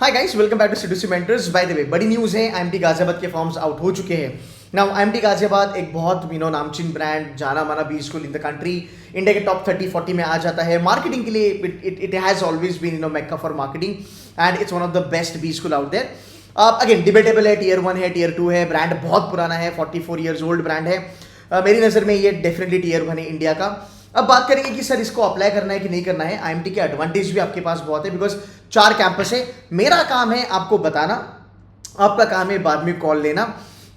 Hi guys, welcome back to CDC mentors. By the way, बड़ी news है, IMT Ghaziabad के forms out हो चुके हैं। नाउ आईएमटी गाजियाबाद एक बहुत नामचीन ब्रांड, जाना माना B school in the country, India के टॉप 30-40 में आ जाता है। मार्केटिंग के लिए it has always been Mecca for marketing and it's one of the best B school out there. Again debatable है, टियर 1 है, टियर 2 है, ब्रांड बहुत पुराना है, 44 ईयर्स ओल्ड ब्रांड है। मेरी नज़र में ये डेफिनेटली टियर 1 है इंडिया का। अब बात करेंगे कि सर इसको अप्लाई करना है कि नहीं करना है। आईएमटी के एडवांटेज भी आपके पास बहुत है, बिकॉज 4 कैंपस है। मेरा काम है आपको बताना, आपका काम है बाद में कॉल लेना।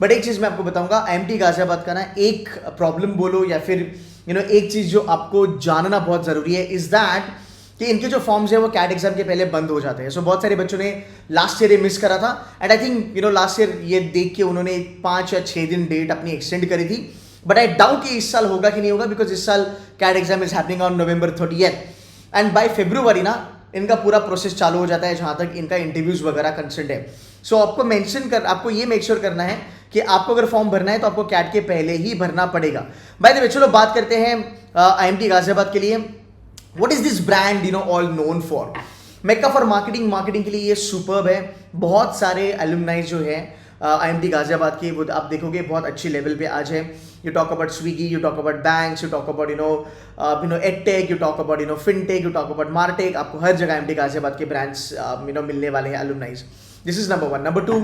बट एक चीज मैं आपको बताऊंगा, आईएमटी गाजियाबाद का ना एक प्रॉब्लम बोलो या फिर एक चीज जो आपको जानना बहुत जरूरी है इज दैट कि इनके जो फॉर्म्स है वो कैट एग्जाम के पहले बंद हो जाते हैं। सो बहुत सारे बच्चों ने लास्ट ईयर ये मिस करा था and I think last year ये देख के उन्होंने 5 या 6 दिन डेट अपनी एक्सटेंड करी थी। बट आई डाउट कि इस साल होगा कि नहीं होगा, बिकॉज इस साल CAT exam is happening on November 30th and by February ना इनका पूरा प्रोसेस चालू हो जाता है जहां तक इनका इंटरव्यूज वगैरह कंसर्न है। सो आपको ये मेक श्योर करना है कि आपको अगर फॉर्म भरना है तो आपको कैट के पहले ही भरना पड़ेगा। बाय द वे, चलो बात करते हैं आईएमटी गाजियाबाद के लिए। What is this brand all known for? Mecca for marketing के लिए ये सुपर्ब है। बहुत सारे एलुमनाई जो है आईएमटी गाजियाबाद की, वो आप देखोगे बहुत अच्छी लेवल पे आज है। You talk about Swiggy, you talk about banks, you talk about edtech, you talk about fintech, you talk about martech. आपको हर जगह आईएमटी गाजियाबाद के ब्रांड्स मिलने वाले हैं, एलुमनाइज। This is number 1। Number 2,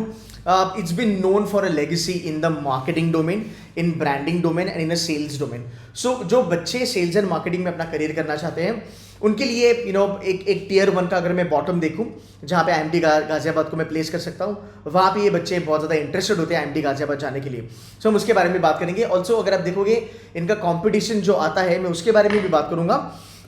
it's been known for a legacy in the marketing domain, in branding domain and in a sales domain. So जो बच्चे sales and marketing में अपना करियर करना चाहते हैं उनके लिए एक टियर 1 का अगर मैं बॉटम देखूं जहां पे आईएमटी गाजियाबाद को मैं प्लेस कर सकता हूं, वहां पे ये बच्चे बहुत ज़्यादा इंटरेस्टेड होते हैं आईएमटी गाजियाबाद जाने के लिए। सो हम उसके बारे में बात करेंगे। ऑल्सो अगर आप देखोगे इनका कॉम्पिटिशन जो आता है मैं उसके बारे में भी बात करूंगा।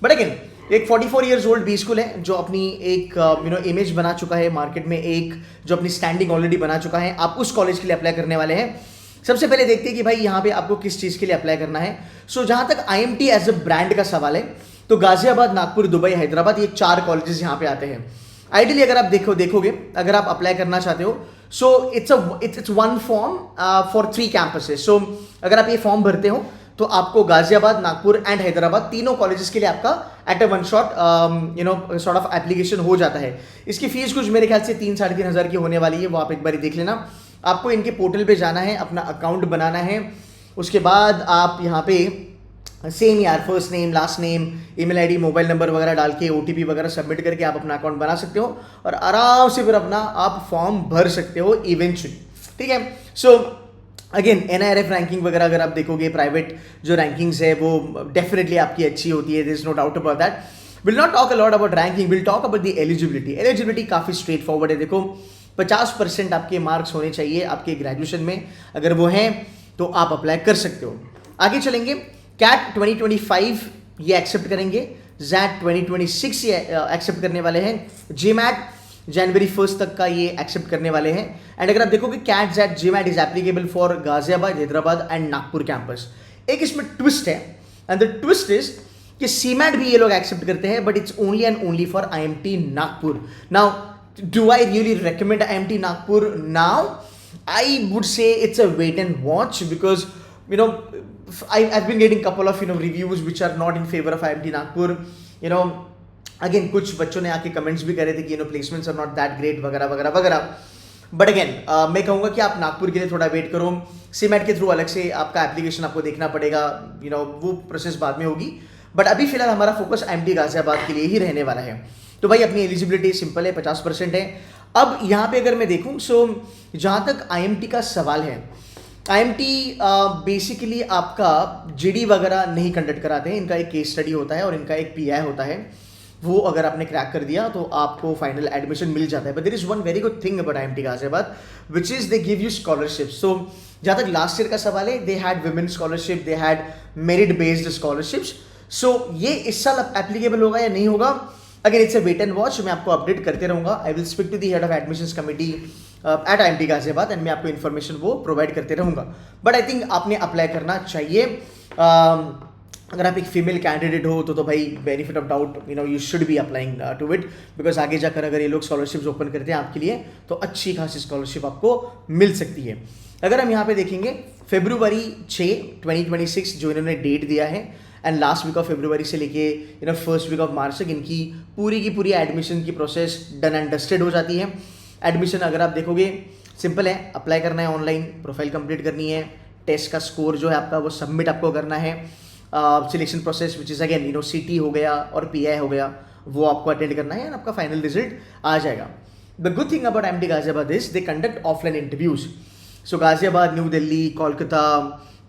बट अगेन एक 44 ईयर्स ओल्ड बी स्कूल है जो अपनी एक इमेज बना चुका है मार्केट में, एक जो अपनी स्टैंडिंग ऑलरेडी बना चुका है। आप उस कॉलेज के लिए अप्लाई करने वाले हैं। सबसे पहले देखते हैं कि भाई यहाँ पे आपको किस चीज़ के लिए अप्लाई करना है। सो जहाँ तक आईएमटी एज अ ब्रांड का सवाल है तो गाजियाबाद, नागपुर, दुबई, हैदराबाद, ये 4 कॉलेजेस यहाँ पे आते हैं। आइडियली अगर आप देखोगे अगर आप अप्लाई करना चाहते हो so it's one form for 3 campuses. So अगर आप ये फॉर्म भरते हो तो आपको गाजियाबाद, नागपुर एंड हैदराबाद तीनों कॉलेजेस के लिए आपका at a one shot sort of application हो जाता है। इसकी फीस कुछ मेरे ख्याल से 3-3.5 हज़ार की होने वाली है, वो आप एक बार देख लेना। आपको इनके पोर्टल पे जाना है, अपना अकाउंट बनाना है। उसके बाद आप यहाँ पे सेम यार first name, last name, email ID, mobile number वगैरह डाल के ओटीपी वगैरह सबमिट करके आप अपना अकाउंट बना सकते हो और आराम से फिर अपना आप फॉर्म भर सकते हो इवेंचुअली। ठीक है। सो अगेन एनआईआरएफ रैंकिंग वगैरह अगर आप देखोगे, प्राइवेट जो रैंकिंग्स है वो डेफिनेटली आपकी अच्छी होती है, there is no doubt about that. Will not talk a lot about ranking, will talk about the eligibility. Eligibility काफ़ी स्ट्रेट फॉरवर्ड है। देखो 50% आपके मार्क्स होने चाहिए आपके ग्रेजुएशन में, अगर वो हैं तो आप अप्लाई कर सकते हो। आगे चलेंगे, कैट 2025 ये एक्सेप्ट करेंगे, जैट 2026 ये एक्सेप्ट करने वाले हैं, जेमैट जनवरी 1 तक का ये एक्सेप्ट करने वाले हैं। एंड अगर आप देखोगे CAT, XAT, GMAT is applicable for Ghaziabad, Hyderabad and Nagpur campus. एक इसमें ट्विस्ट है एंड द ट्विस्ट इज कि सीमैट भी ये लोग एक्सेप्ट करते हैं, but it's only and only for IMT Nagpur. Now do I really recommend IMT Nagpur now? I would say it's a wait and watch because I've been getting couple of reviews which are not in favor of IIMT Nagpur. Again कुछ बच्चों ने आके comments भी करे थे कि placements are not that great वगैरह वगैरह वगैरह। बट अगेन मैं कहूँगा कि आप नागपुर के लिए थोड़ा वेट करो। सीमैट के थ्रू अलग से आपका एप्लीकेशन आपको देखना पड़ेगा, वो प्रोसेस बाद में होगी। बट अभी फिलहाल हमारा फोकस आईएमटी गाजियाबाद के लिए ही रहने वाला है। तो भाई अपनी एलिजिबिलिटी सिंपल है, 50% है। अब यहाँ पे अगर मैं देखूँ जहाँ तक आईएमटी का सवाल है, आईएमटी बेसिकली आपका जीडी वगैरह नहीं कंडक्ट कराते हैं। इनका एक केस स्टडी होता है और इनका एक पीआई होता है, वो अगर आपने क्रैक कर दिया तो आपको फाइनल एडमिशन मिल जाता है। But there is one very good thing about IMT Ghaziabad which is they give you scholarship. So जहाँ तक लास्ट ईयर का सवाल है, they had women scholarship, they had merit based scholarships. So ये इस साल एप्लीकेबल होगा या नहीं होगा, again it's a wait and watch. मैं आपको अपडेट करते रहूँगा। I will speak to the head of admissions committee at IMT Ghaziabad and मैं आपको इन्फॉर्मेशन वो प्रोवाइड करते रहूँगा। बट आई थिंक आपने अप्लाई करना चाहिए। अगर आप एक फीमेल कैंडिडेट हो तो भाई benefit of doubt you should be applying to it, because आगे जाकर अगर ये लोग स्कॉलरशिप्स ओपन करते हैं आपके लिए तो अच्छी खासी स्कॉलरशिप आपको मिल सकती है। अगर हम यहाँ पे देखेंगे February 6, 2026 जो इन्होंने डेट दिया है, and last week of February से लेके फर्स्ट वीक ऑफ मार्च तक इनकी की पूरी एडमिशन की प्रोसेस डन एंड डस्टेड हो जाती है। एडमिशन अगर आप देखोगे सिंपल है, अप्लाई करना है ऑनलाइन, प्रोफाइल कंप्लीट करनी है, टेस्ट का स्कोर जो है आपका वो सबमिट आपको करना है, selection process which is again सीटी हो गया और पीआई हो गया, वो आपको अटेंड करना है एंड आपका फाइनल रिजल्ट आ जाएगा। The good thing about IMT Ghaziabad is they conduct offline interviews. So Ghaziabad, new Delhi, Kolkata,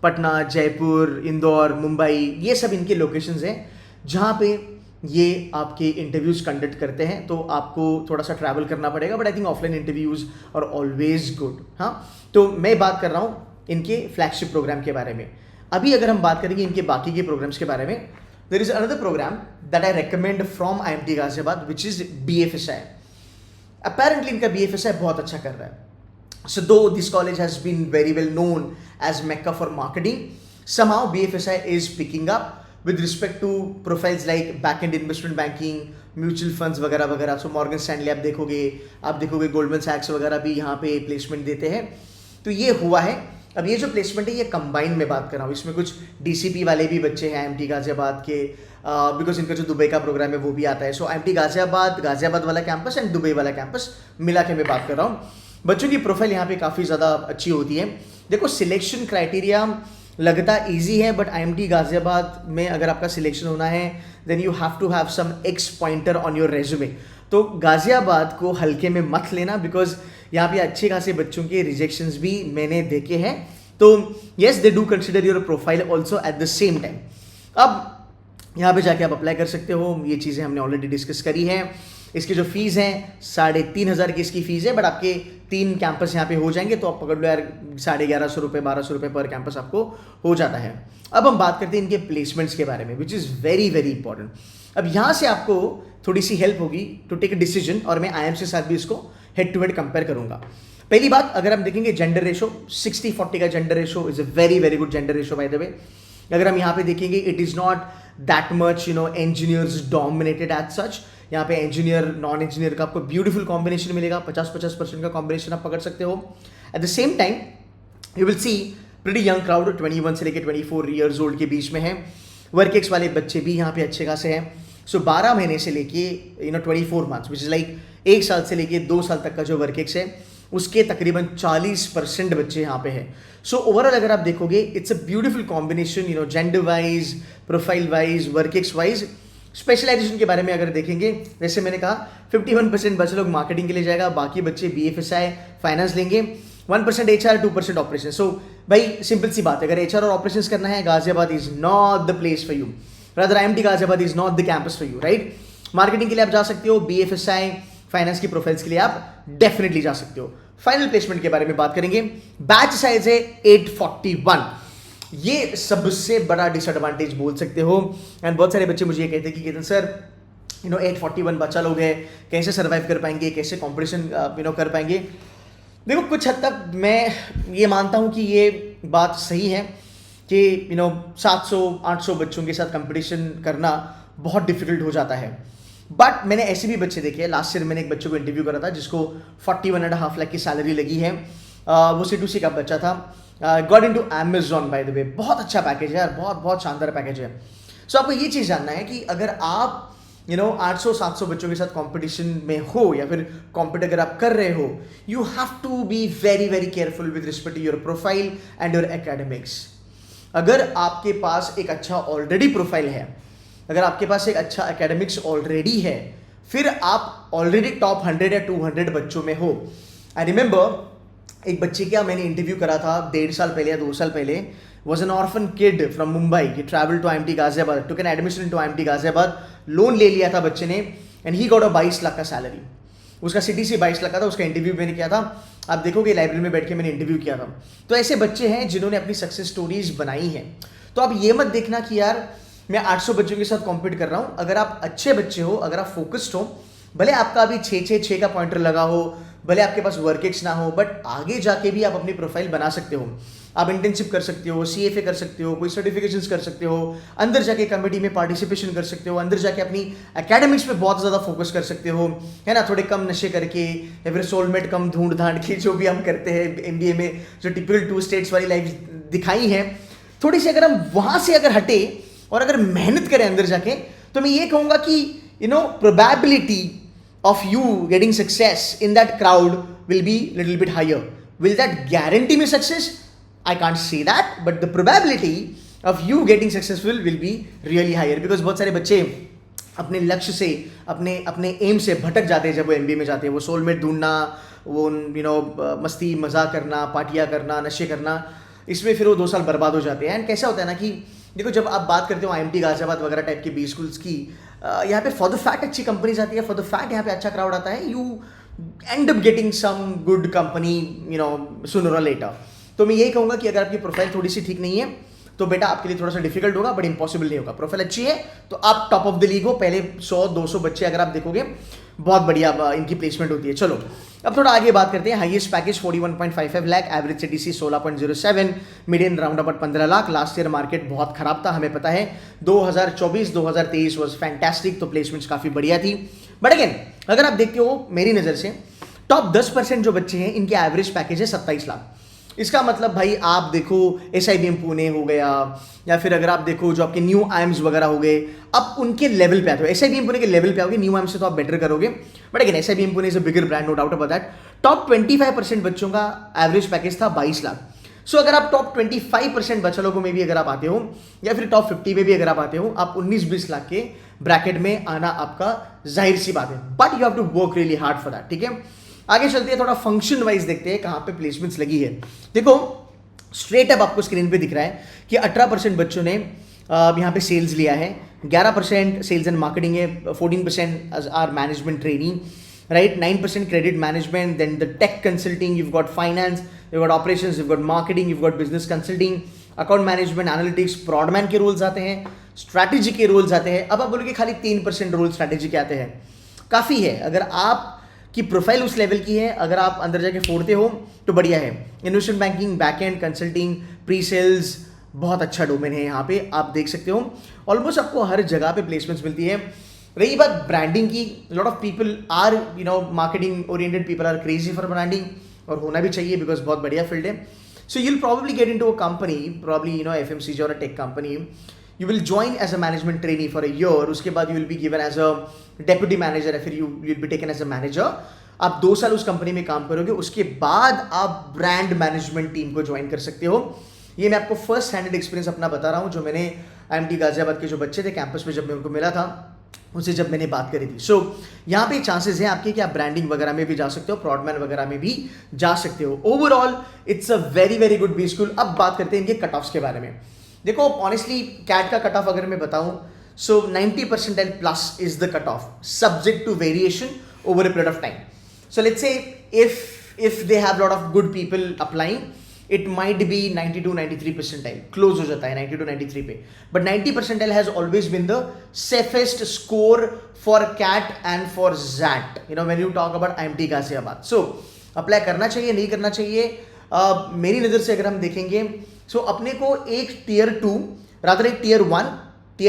Patna, Jaipur, Indore, Mumbai, ये सब इनके लोकेशंस हैं जहाँ पे ये आपके इंटरव्यूज कंडक्ट करते हैं। तो आपको थोड़ा सा ट्रैवल करना पड़ेगा, but I think offline interviews are always good. हाँ, तो मैं बात कर रहा हूँ इनके फ्लैगशिप प्रोग्राम के बारे में। अभी अगर हम बात करेंगे इनके बाकी के प्रोग्राम्स के बारे में, there is another program that I recommend from IMT Ghaziabad which is BFSI। Apparently इनका BFSI बहुत अच्छा कर रहा है। So though this college has been very well known as Mecca for marketing, somehow BFSI is picking up with respect to profiles like back-end investment banking, mutual funds वगैरह वगैरह। So Morgan Stanley आप देखोगे Goldman Sachs वगैरह भी यहाँ पे placement देते हैं। तो ये हुआ है। अब ये जो प्लेसमेंट है ये कंबाइन में बात कर रहा हूँ, इसमें कुछ DCP वाले भी बच्चे हैं IMT गाजियाबाद के, बिकॉज इनका जो दुबई का प्रोग्राम है वो भी आता है। सो IMT गाजियाबाद वाला कैंपस एंड दुबई वाला कैंपस मिला के मैं बात कर रहा हूँ। बच्चों की प्रोफाइल यहाँ पे काफ़ी ज़्यादा अच्छी होती है। देखो सिलेक्शन क्राइटेरिया लगता इजी है, बट IMT गाजियाबाद में अगर आपका सिलेक्शन होना है then you have to have some X pointer on your resume. तो गाजियाबाद को हल्के में मत लेना, बिकॉज यहाँ पे अच्छे खासे बच्चों के रिजेक्शंस भी मैंने देखे हैं। तो yes, they do consider your profile also at the same time. अब यहाँ पे जाके आप अप्लाई कर सकते हो, ये चीज़ें हमने ऑलरेडी डिस्कस करी हैं। इसकी जो फीस है 3,500 की इसकी फीस है, बट आपके 3 कैंपस यहाँ पे हो जाएंगे तो आप पकड़ लो यार 1150 रुपये 1200 रुपये पर कैंपस आपको हो जाता है। अब हम बात करते हैं इनके प्लेसमेंट्स के बारे में, which is very very important. अब यहाँ से आपको थोड़ी सी हेल्प होगी टू टेक अ डिसीजन, और मैं IIMs के साथ भी इसको हेड टू हेड कंपेयर करूंगा। पहली बात, अगर हम देखेंगे जेंडर रेशो, 60-40 का gender ratio is a very very good gender ratio by the way. अगर हम यहाँ पे देखेंगे it is not that much engineers dominated as such. यहाँ पे इंजीनियर नॉन इंजीनियर का आपको ब्यूटीफुल कॉम्बिनेशन मिलेगा, 50-50% का कॉम्बिनेशन आप पकड़ सकते हो। At the same time you will see pretty young crowd, 21 से लेकर 24 ईयर्स ओल्ड के बीच में है। वर्क एक्स वाले बच्चे भी यहाँ पे अच्छे खासे हैं। सो 12 महीने से लेके 24 मंथ्स विच इज़ लाइक 1 साल से लेके 2 साल तक का जो वर्क एक्स है उसके तकरीबन 40% बच्चे यहाँ पे हैं। सो ओवरऑल अगर आप देखोगे it's a beautiful combination, gender wise, profile wise, work ex wise. Specialization के बारे में अगर देखेंगे, जैसे मैंने कहा 51% बच्चे लोग मार्केटिंग के लिए जाएगा, बाकी बच्चे BFSI फाइनेंस लेंगे, 1% HR, 2% ऑपरेशन। सो भाई सिंपल सी बात है, अगर HR और ऑपरेशन करना है Ghaziabad is not the place for you, rather IMT Ghaziabad is not the campus for you, right. Marketing के लिए आप जा सकते हो, BFSI फाइनेंस की प्रोफाइल्स के लिए आप डेफिनेटली जा सकते हो। फाइनल प्लेसमेंट के बारे में बात करेंगे, बैच साइज है 841, ये सबसे बड़ा डिसएडवांटेज बोल सकते हो। एंड बहुत सारे बच्चे मुझे ये कहते हैं कि केतन सर 841 बच्चा लोग है, कैसे सर्वाइव कर पाएंगे, कैसे कंपटीशन कर पाएंगे। देखो कुछ हद तक मैं ये मानता हूँ कि ये बात सही है कि 700-800 बच्चों के साथ कंपटीशन करना बहुत डिफिकल्ट हो जाता है। बट मैंने ऐसे भी बच्चे देखे हैं, लास्ट ईयर मैंने एक बच्चे को इंटरव्यू करा था जिसको 41.5 लाख की सैलरी लगी है। वो C2C का बच्चा था, got into Amazon bye the वे। बहुत अच्छा पैकेज है यार, बहुत बहुत शानदार पैकेज है। सो आपको ये चीज़ जानना है कि अगर आप 800-700 बच्चों के साथ कंपटीशन में हो या फिर कॉम्पिट अगर आप कर रहे हो, you have to be very very careful with respect to your profile and your academics. अगर आपके पास एक अच्छा ऑलरेडी प्रोफाइल है, अगर आपके पास एक अच्छा एकेडमिक्स ऑलरेडी है, फिर आप ऑलरेडी टॉप 100 या 200 बच्चों में हो। आई रिमेंबर एक बच्चे का मैंने इंटरव्यू करा था 1.5 साल पहले या 2 साल पहले, was an orphan kid from Mumbai, he travel to IMT Ghaziabad, took an admission to IMT Ghaziabad, loan ले लिया था बच्चे ने and he got a 22 lakh का सैलरी। उसका CTC 22 लाख का था। उसका इंटरव्यू मैंने किया था, आप देखोगे लाइब्रेरी में बैठ के मैंने इंटरव्यू किया था। तो ऐसे बच्चे हैं जिन्होंने अपनी सक्सेस स्टोरीज बनाई हैं। तो आप ये मत देखना कि यार मैं 800 बच्चों के साथ कॉम्पीट कर रहा हूँ। अगर आप अच्छे बच्चे हो, अगर आप फोकस्ड हो, भले आपका अभी 6-6-6 का पॉइंटर लगा हो, भले आपके पास वर्क एक्स ना हो, बट आगे जाके भी आप अपनी प्रोफाइल बना सकते हो। आप इंटर्नशिप कर सकते हो, CFA कर सकते हो, कोई सर्टिफिकेशंस कर सकते हो, अंदर जाके कमेटी में पार्टिसिपेशन कर सकते हो, अंदर जाके अपनी एकेडमिक्स पे बहुत ज़्यादा फोकस कर सकते हो, है ना। थोड़े कम नशे करके या फिर सोलमेट कम ढूंढ धांड के जो भी हम करते हैं MBA में, जो टिपिकल 2 स्टेट्स वाली लाइफ दिखाई है, थोड़ी सी अगर हम वहाँ से अगर हटे और अगर मेहनत करें अंदर जाके, तो मैं ये कहूँगा कि probability of you getting success in that crowd will be little bit higher. Will that guarantee me success? I can't say that, but the probability of you getting successful will be really higher, because बहुत सारे बच्चे अपने लक्ष्य से, अपने M से भटक जाते हैं जब वो एमबीए में जाते हैं। वो सोलमेट ढूंढना, वो मस्ती मजाक करना, पार्टियाँ करना, नशे करना, इसमें फिर वो 2 साल बर्बाद हो जाते हैं। एंड कैसा होता है ना कि देखो, जब आप बात करते हो IMT गाजियाबाद वगैरह टाइप के बी स्कूल्स की, यहाँ पे फॉर द फैक्ट अच्छी कंपनीज आती है, फॉर द फैक्ट यहाँ पे अच्छा क्राउड आता है, you end up getting some good company sooner और लेटर। तो मैं यही कहूँगा कि अगर आपकी प्रोफाइल थोड़ी सी ठीक नहीं है तो बेटा आपके लिए थोड़ा सा डिफिकल्ट होगा, बट इम्पॉसिबल नहीं होगा। प्रोफाइल अच्छी है तो आप टॉप ऑफ द लीग हो। पहले 100-200 बच्चे अगर आप देखोगे, बहुत बढ़िया इनकी प्लेसमेंट होती है। चलो अब थोड़ा आगे बात करते हैं। Highest package 41.55 lakh, average CTC 16.07, median round about 15 lakh. Last year market बहुत खराब था, हमें पता है। 2024-2023 वाज फैंटास्टिक, तो प्लेसमेंट्स काफ़ी बढ़िया थी। बट अगेन अगर आप देखते हो मेरी नज़र से, टॉप 10% जो बच्चे हैं इनके एवरेज पैकेज है 27 लाख। इसका मतलब भाई आप देखो SIBM पुणे हो गया, या फिर अगर आप देखो जो आपके न्यू आइम्स वगैरह हो गए, अब उनके लेवल पे आते हो। SIBM पुणे के लेवल पे आओगे, न्यू आइम्स से तो आप बेटर करोगे, but again SIBM Pune is a bigger brand, no doubt about that. Top 25% बच्चों का एवरेज पैकेज था 22 लाख। सो अगर आप टॉप 25% बच्चों को में भी अगर आप आते हो, या फिर टॉप 50 में भी अगर आप आते हो, आप 19-20 लाख के ब्रैकेट में आना आपका जाहिर सी बात है, but you have to work really hard for that. ठीक है, आगे चलते हैं, थोड़ा फंक्शन वाइज देखते हैं कहाँ पे प्लेसमेंट्स लगी है। देखो स्ट्रेट अप आपको स्क्रीन पे दिख रहा है कि 18% बच्चों ने यहाँ पे सेल्स लिया है, 11% सेल्स एंड मार्केटिंग है, 14% are management training, right, 9% credit management, then the tech consulting, you've got finance, you've got operations, you've got marketing, you've got business consulting, account management, analytics, प्रॉडमैन के रोल्स आते हैं, strategy के roles आते हैं। अब आप बोलोगे खाली 3% रोल स्ट्रैटेजी के आते हैं, काफ़ी है। अगर आप की प्रोफाइल उस लेवल की है, अगर आप अंदर जाके फोड़ते हो तो बढ़िया है। Investment banking, backend, consulting, pre sales, बहुत अच्छा डोमेन है। यहाँ पे आप देख सकते हो ऑलमोस्ट आपको हर जगह पे प्लेसमेंट्स मिलती है। रही बात ब्रांडिंग की, lot of people are marketing oriented, people are crazy for branding, और होना भी चाहिए बिकॉज बहुत बढ़िया फील्ड है। So you'll probably get into a company, probably FMCG और a tech company, you will join as a management trainee for a year, उसके बाद you will be given as a deputy manager, फिर you will be taken as a manager। आप 2 साल उस company में काम करोगे, उसके बाद आप ब्रांड मैनेजमेंट टीम को ज्वाइन कर सकते हो। ये मैं आपको फर्स्ट हैंडेड एक्सपीरियंस अपना बता रहा हूँ, जो मैंने IMT गाजियाबाद के जो बच्चे थे कैंपस में जब मैं उनको मिला था, उनसे जब मैंने बात करी थी। सो यहाँ पे चांसेस हैं आपके कि आप ब्रांडिंग वगैरह में भी जा सकते हो, प्रॉडमैन वगैरह में भी जा सकते हो। Overall it's a very very good B school. अब बात करते हैं इनके कट ऑफ्स के बारे में। देखो ऑनेस्टली कैट का कट ऑफ अगर मैं बताऊं, so 90% plus is the cut off, subject to variation over a period of time. So let's say if they have lot of good people applying, it might be 92-93%, close हो जाता है 92-93 पे, but 90% has always been the safest score for CAT and for XAT, when you talk about IMT Ghaziabad. So apply करना चाहिए, नहीं करना चाहिए, मेरी नज़र से अगर हम देखेंगे, सो अपने को एक टियर 2 रादर एक टियर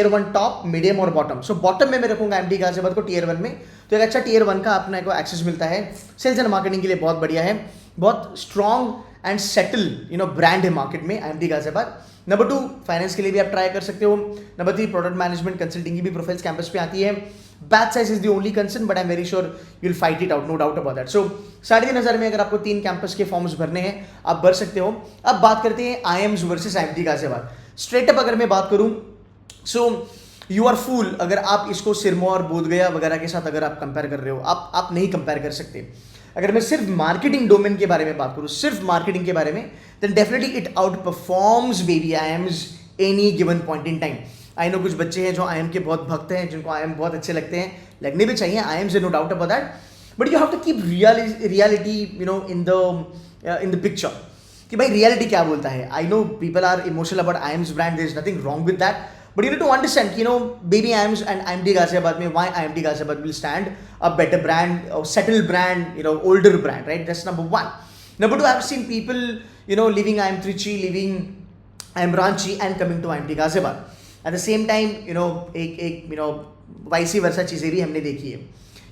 1 टॉप, मीडियम और बॉटम। सो बॉटम में मैं रखूंगा IMT गाजियाबाद को टियर 1 में, तो एक अच्छा टियर 1 का अपने को एक्सेस मिलता है। सेल्स एंड मार्केटिंग के लिए बहुत बढ़िया है, बहुत स्ट्रॉन्ग एंड सेटल ब्रांड है मार्केट में IMT गाजियाबाद। नंबर 2 फाइनेंस के लिए भी आप ट्राई कर सकते हो। नंबर 3 प्रोडक्ट मैनेजमेंट कंसल्टिंग की भी प्रोफाइल्स कैंपस पे आती है। Batch size is the only concern, but I am very sure you will fight it out, no doubt about that. So 3,500 में अगर आपको 3 कैंपस के फॉर्म्स भरने हैं, आप भर सकते हो। अब बात करते हैं IIMs versus IMT Ghaziabad. Straight up अगर मैं बात करूं, सो यू आर फूल अगर आप इसको सिरमौर, बोधगया वगैरह के साथ अगर आप कंपेयर कर रहे हो, आप नहीं कंपेयर कर सकते। अगर मैं सिर्फ मार्केटिंग डोमेन के बारे में बात करूं, सिर्फ मार्केटिंग के बारे में, then definitely it outperforms baby IIMs any given point in time. I know कुछ बच्चे हैं जो IIM के बहुत भक्त हैं, जिनको IIM बहुत अच्छे लगते हैं, लगने भी चाहिए, IIM से no doubt about that, but you have to keep reality in the picture कि भाई रियलिटी क्या बोलता है। I know people are emotional about IIM's brand, there is nothing wrong with that, but you need to understand, baby IIMs and IMT Ghaziabad mein, why IMT Ghaziabad will stand a better brand, a settled brand, older brand, right? That's number 1. Number 2, I've seen people, leaving IIM Trichy, leaving IIM Ranchi and coming to IMT Ghaziabad. At the same time, एक वाइसी वर्सा चीज़ें भी हमने देखी है।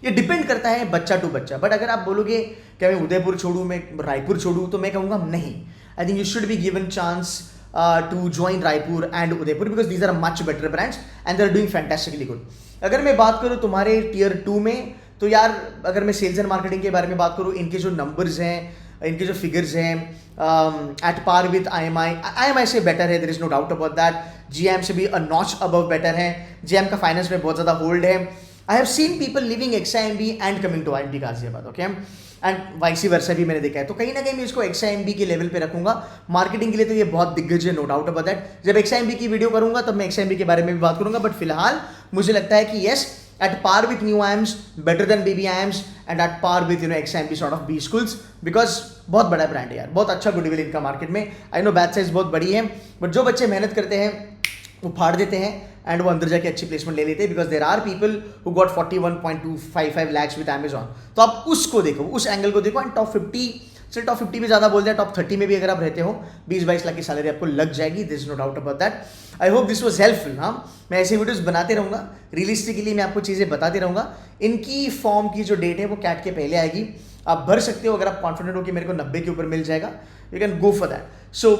ये depend करता है बच्चा टू बच्चा, बट अगर आप बोलोगे कि मैं उदयपुर छोड़ूँ, मैं रायपुर छोड़ूँ, तो मैं कहूँगा नहीं। I think you should be given chance to join Raipur and Udaipur because these are much better brands and they are doing fantastically good. अगर मैं बात करूँ तुम्हारे टियर 2 में, तो यार अगर मैं सेल्स एंड मार्केटिंग के बारे में बात करूँ, इनके जो नंबर्स हैं, इनके जो फिगर्स हैं, एट पार विथ आई से बेटर है, there is no doubt about that. GM से भी अ नॉच अबव बेटर है. GM का फाइनेंस में बहुत ज़्यादा होल्ड है. I have seen people living XIMB and coming to IMT गाजियाबाद, ओके, एंड वाइसी वर्सा भी मैंने देखा है. तो कहीं ना कहीं मैं इसको XIMB के लेवल पे रखूंगा. मार्केटिंग के लिए तो ये बहुत दिग्गज है, नो डाउट अबाउट दैट. जब XIMB की वीडियो करूंगा तब मैं XIMB के बारे में भी बात करूंगा, बट फिलहाल मुझे लगता है कि yes, at par with new IIMs, better than baby IIMs, and at par with XIMB sort of B schools, because बहुत बड़ा ब्रांड है यार, बहुत अच्छा गुडविल इनका मार्केट में. आई नो बैच साइज बहुत बड़ी है, बट जो बच्चे मेहनत करते हैं वो फाड़ देते हैं एंड वो अंदर जाके अच्छी प्लेसमेंट ले लेते हैं, because there are people who got 41.255 lakhs with Amazon. तो आप उसको देखो, उस एंगल को देखो, एंड टॉप 50 भी ज़्यादा बोल दिया, टॉप 30 में भी अगर आप रहते हो 20-22 लाख की सैलरी आपको लग जाएगी. This no doubt about that. I hope this was helpful. हाँ, मैं ऐसे वीडियोस बनाते रहूँगा, रियलिस्टिकली मैं आपको चीज़ें बताते रहूँगा. इनकी फॉर्म की जो डेट है वो कैट के पहले आएगी. आप भर सकते हो अगर आप कॉन्फिडेंट हो कि मेरे को 90 के ऊपर मिल जाएगा. You can go for that. So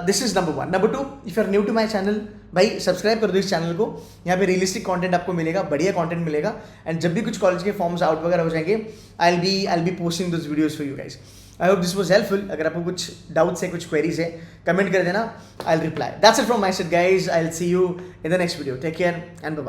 this is number 1. Number 2, if you are new to my channel, भाई सब्सक्राइब कर दो इस चैनल को. यहाँ पे रियलिस्टिक कंटेंट आपको मिलेगा, बढ़िया कंटेंट मिलेगा, एंड जब भी कुछ कॉलेज के फॉर्म्स आउट वगैरह हो जाएंगे, I will be posting those videos for you guys. I hope this was helpful. अगर आपको कुछ डाउट्स है, कुछ क्वेरीज है, कमेंट कर देना, I will reply. That's it from my side guys. I will see you in the next video. Take care and bye.